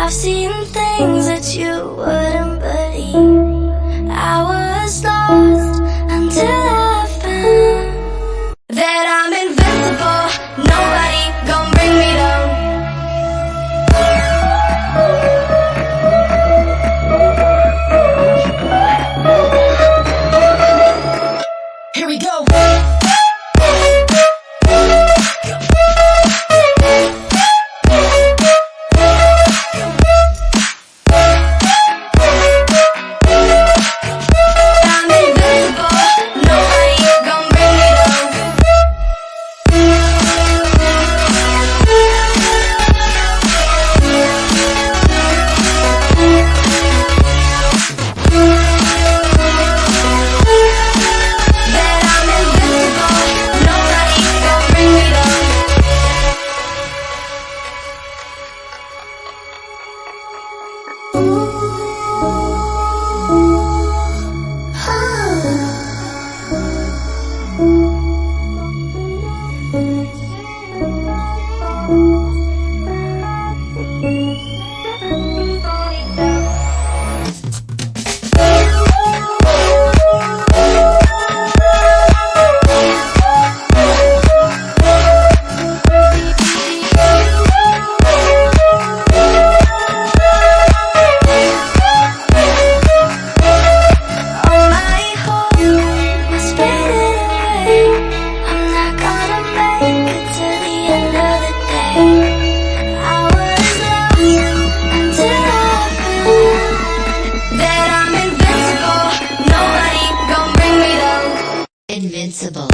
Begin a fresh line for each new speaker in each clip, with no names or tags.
I've seen things that you wouldn't believe. I was lost until I found that I'm invincible. Nobody gon' bring me down. Here we go. Invincible.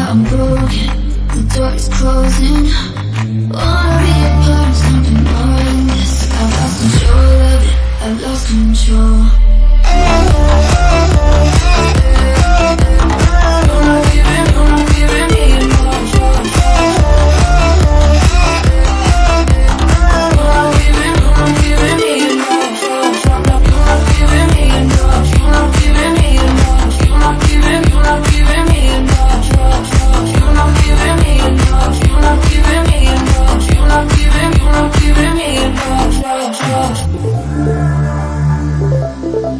I'm broken, the door is closing. Wanna be a part of something more than this. I've lost control of it, I've lost control. You're not giving me enough. You're not giving me enough. You're not giving me enough. You're not giving me enough. You're not giving me enough. You're not giving me enough. You're not giving me enough. You're not giving me enough.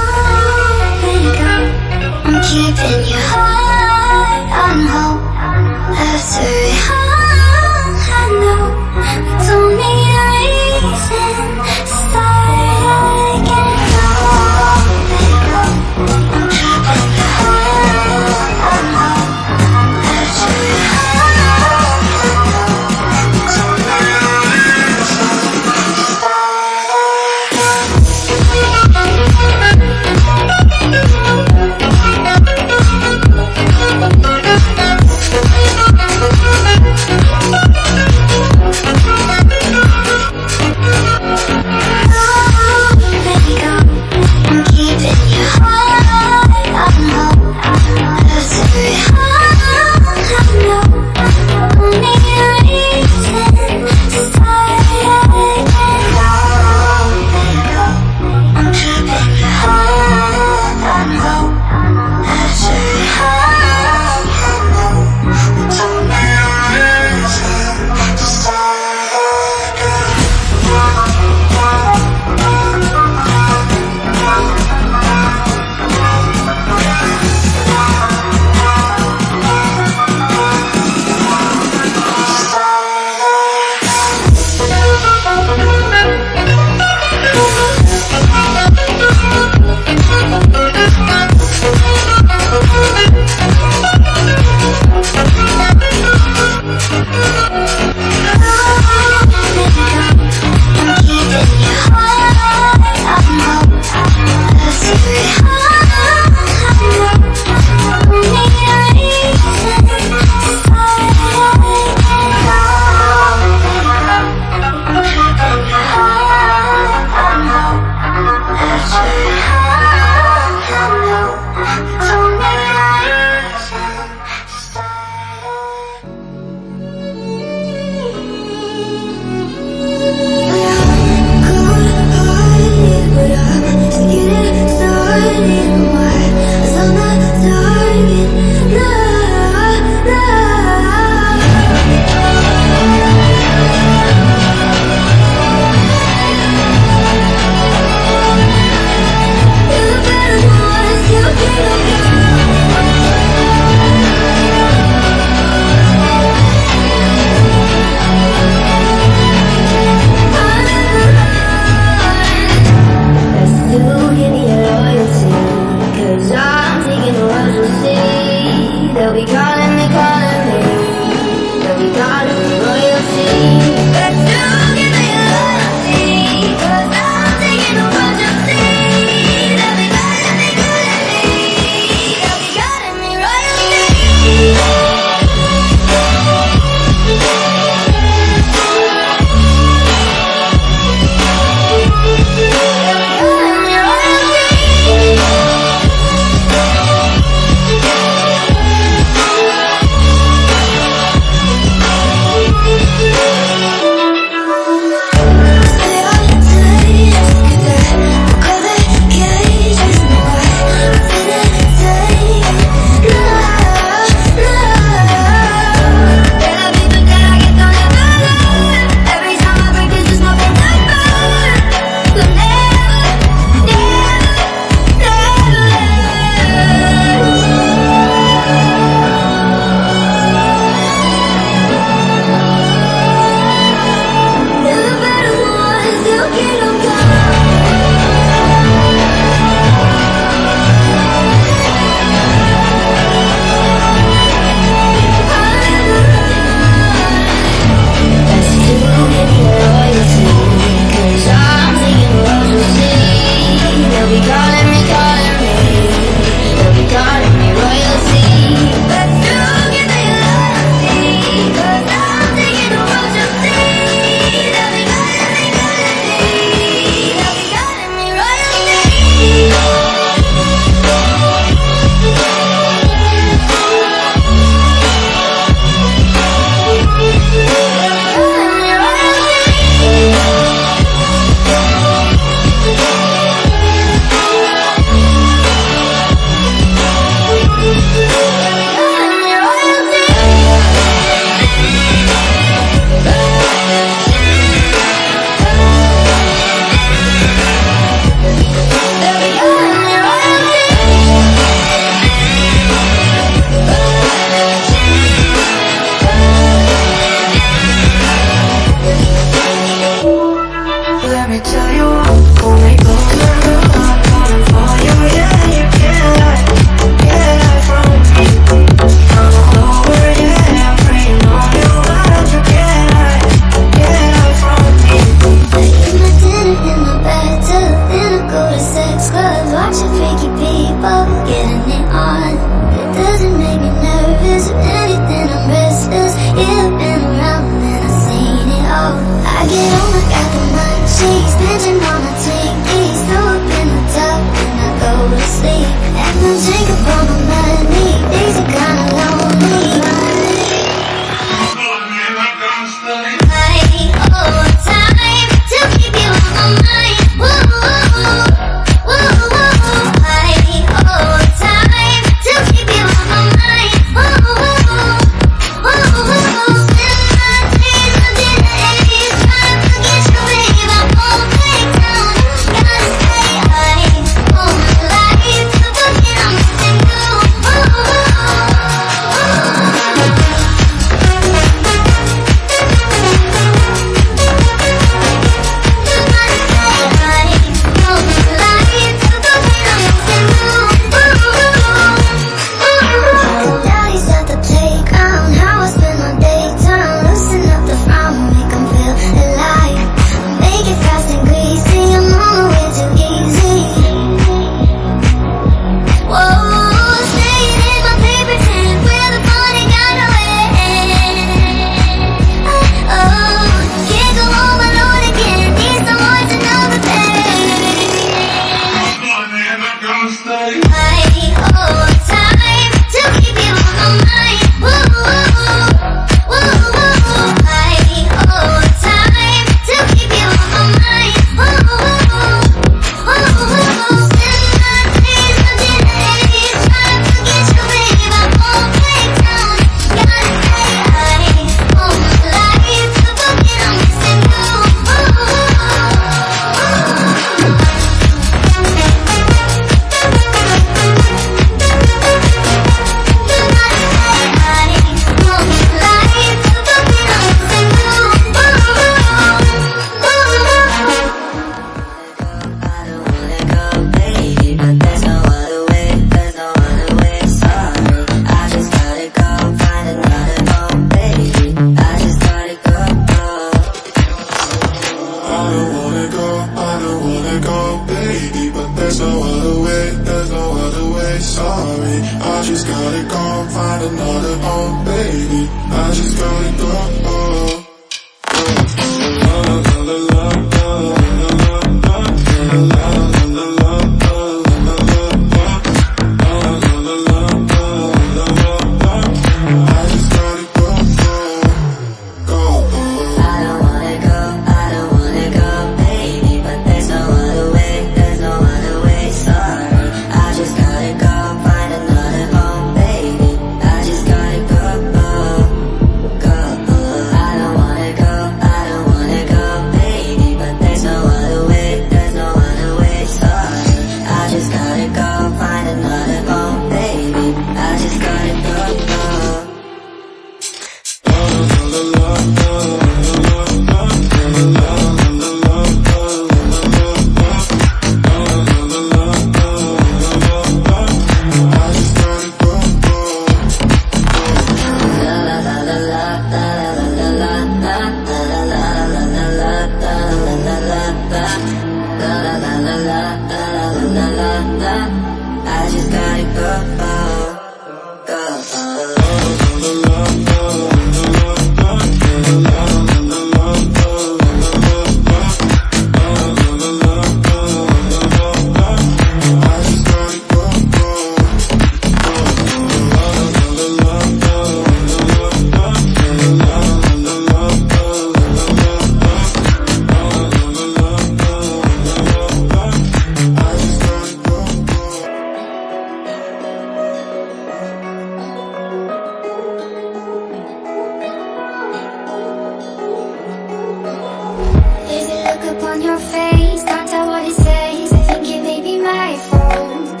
up on your face, can't tell what it says. I think it may be my fault.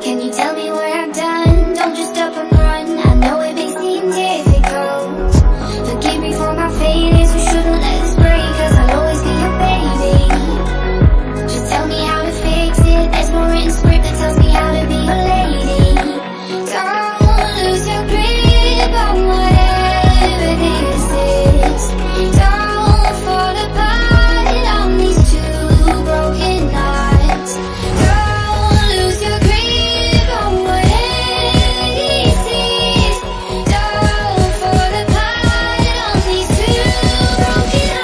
Can you tell me what I've done? Don't just stop and run, I know it may seem difficult. Forgive me for my failures, we shouldn't let this break, cause I'll always be your baby. Just tell me how to fix it, there's no written script that tells me how to be a lady. Don't lose your grip on whatever this is. Don't fall apart on these two broken hearts. Don't lose your grip on whatever this is. Don't fall apart on these two broken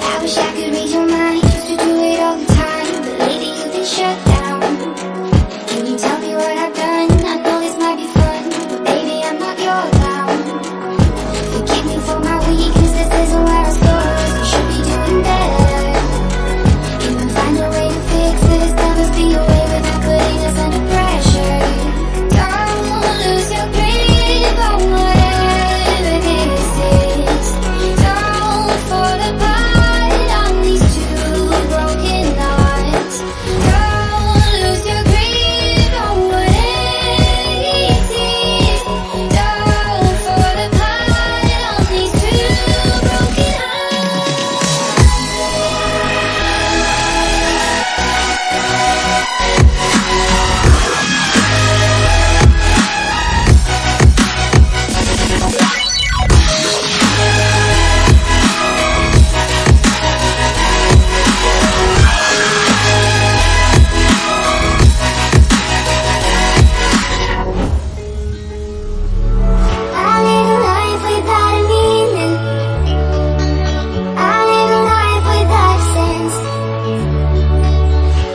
I wish I could read your mind, used to do it all the time, but lately you've been shut down. Can you tell me what I've done? I know this might be fun, but baby I'm not your clown. Forgive me for my weakness, this isn't where I start. We should be doing better. Can we find a way to fix this? There must be a way without putting us under pressure. Don't lose your grip on whatever this is. Don't fall apart on these two broken hearts. Don't lose your grip on whatever this is. Don't fall apart on these two broken I live a life without a meaning. I live a life without a sense.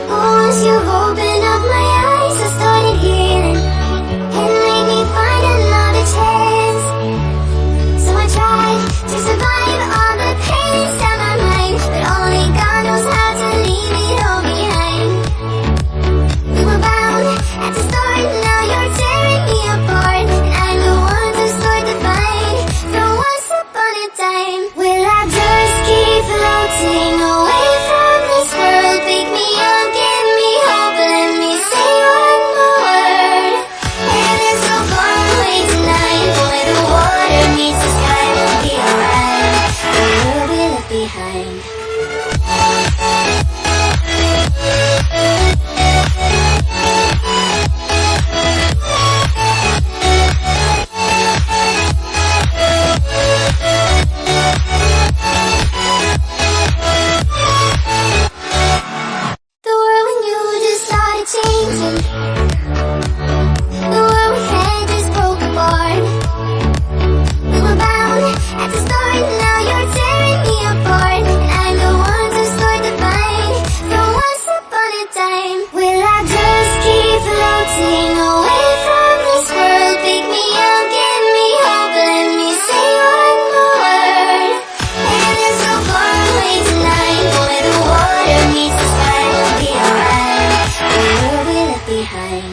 Once you open up my eyes, I started healing. It made me find another chance. So I tried to survive all the pain inside my mind, but only God knows how to leave it all behind. We were bound at the start, now you're tearing me apart, and I'm the one to start the fight. From once upon a time, will I just keep floating away from this world? Pick me up, give me hope, let me say one more word. And it's so far away tonight, where the water meets the sky, we'll be alright. The world we left behind. The world we knew just started changing. The world we had just broke apart. We were bound at the start, now you're tearing me apart, and I'm the one to start the fight. From once upon a time, will I just keep floating away from this world? Pick me up, give me hope, let me say one more word. And it's so far away tonight, where the water meets the sky, we'll be alright. The world we left behind.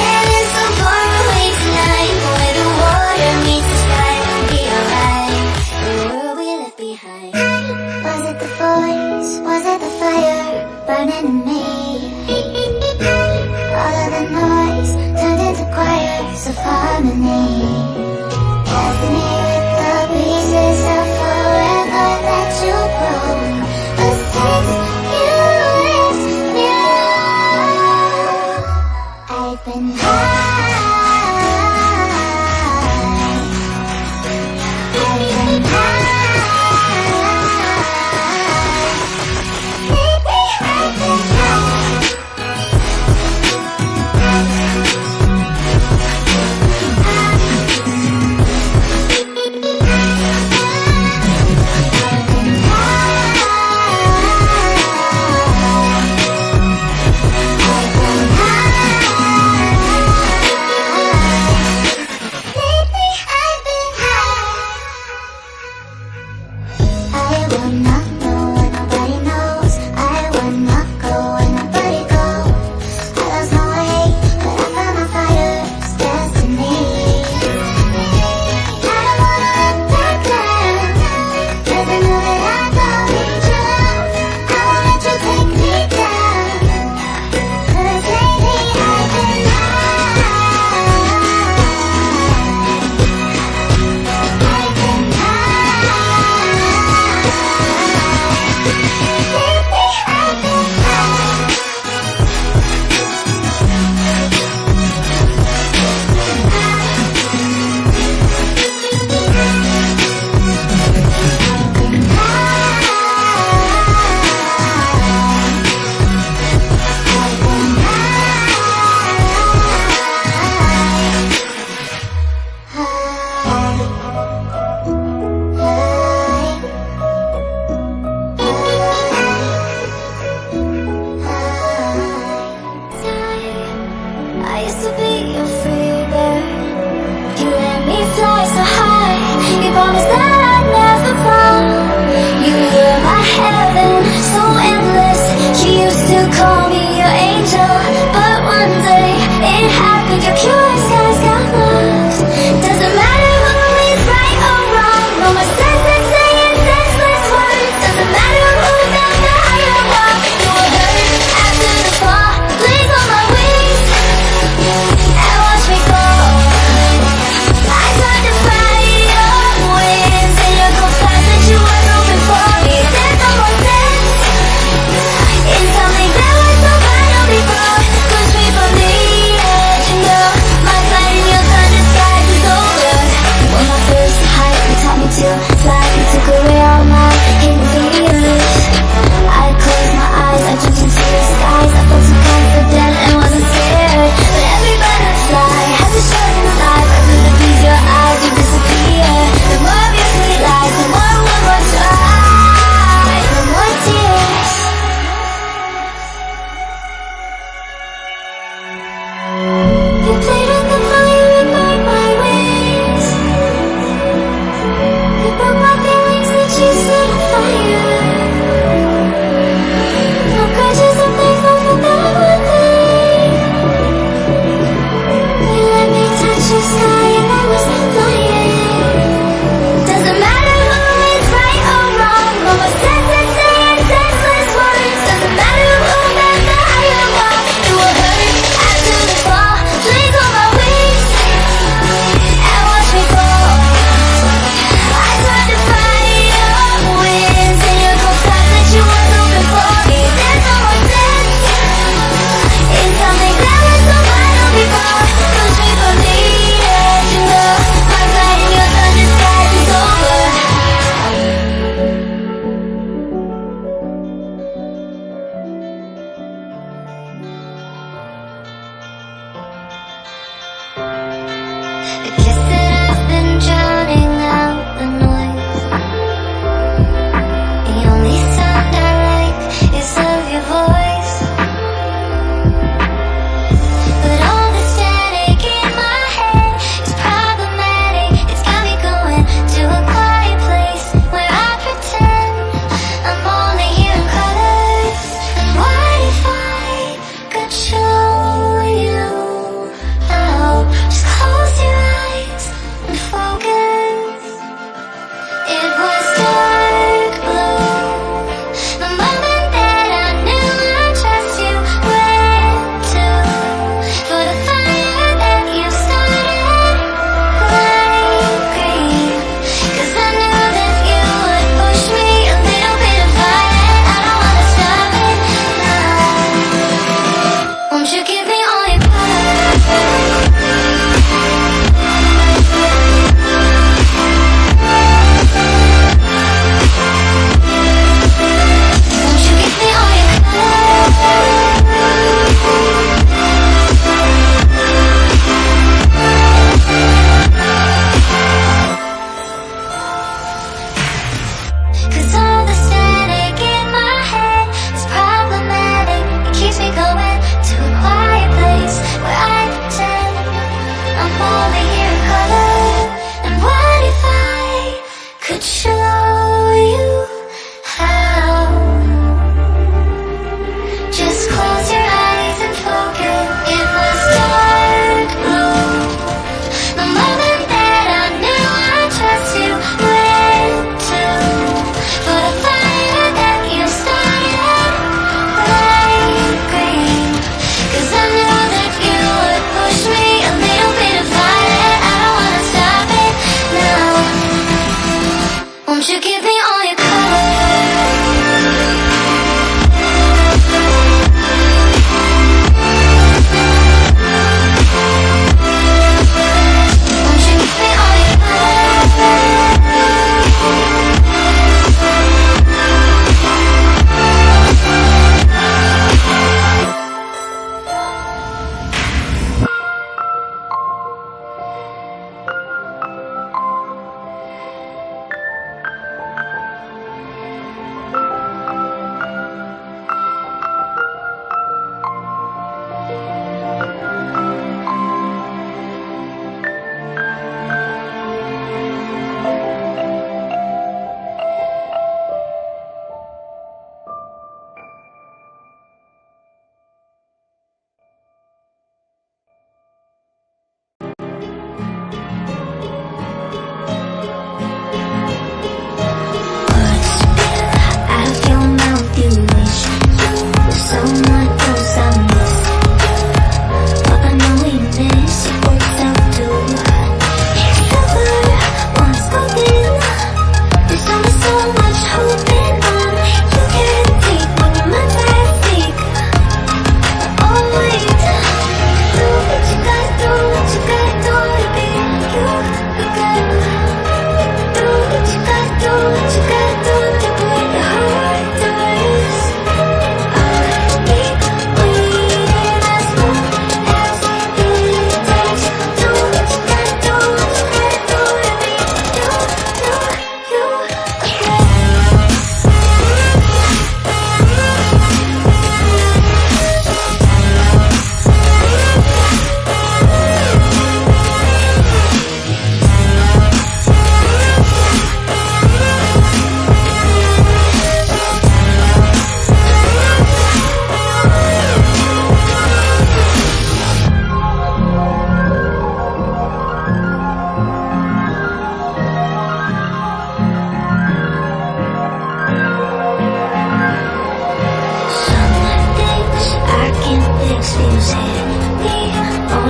And it's so far away tonight, where the water meets the sky, we'll be alright. The world we left behind. Was it the voice? Was it the fire burning in me? All of the noise turned into choirs of harmony. Destiny with the pieces of forever that you broke. Was text you left below. I've been high. I've been high. Maybe I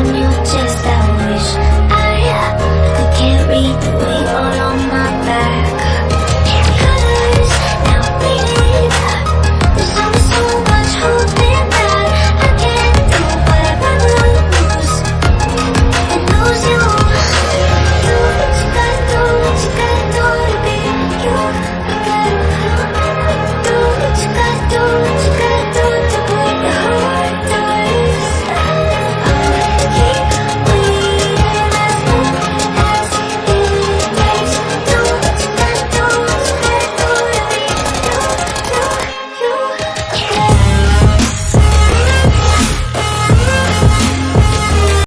on your chest.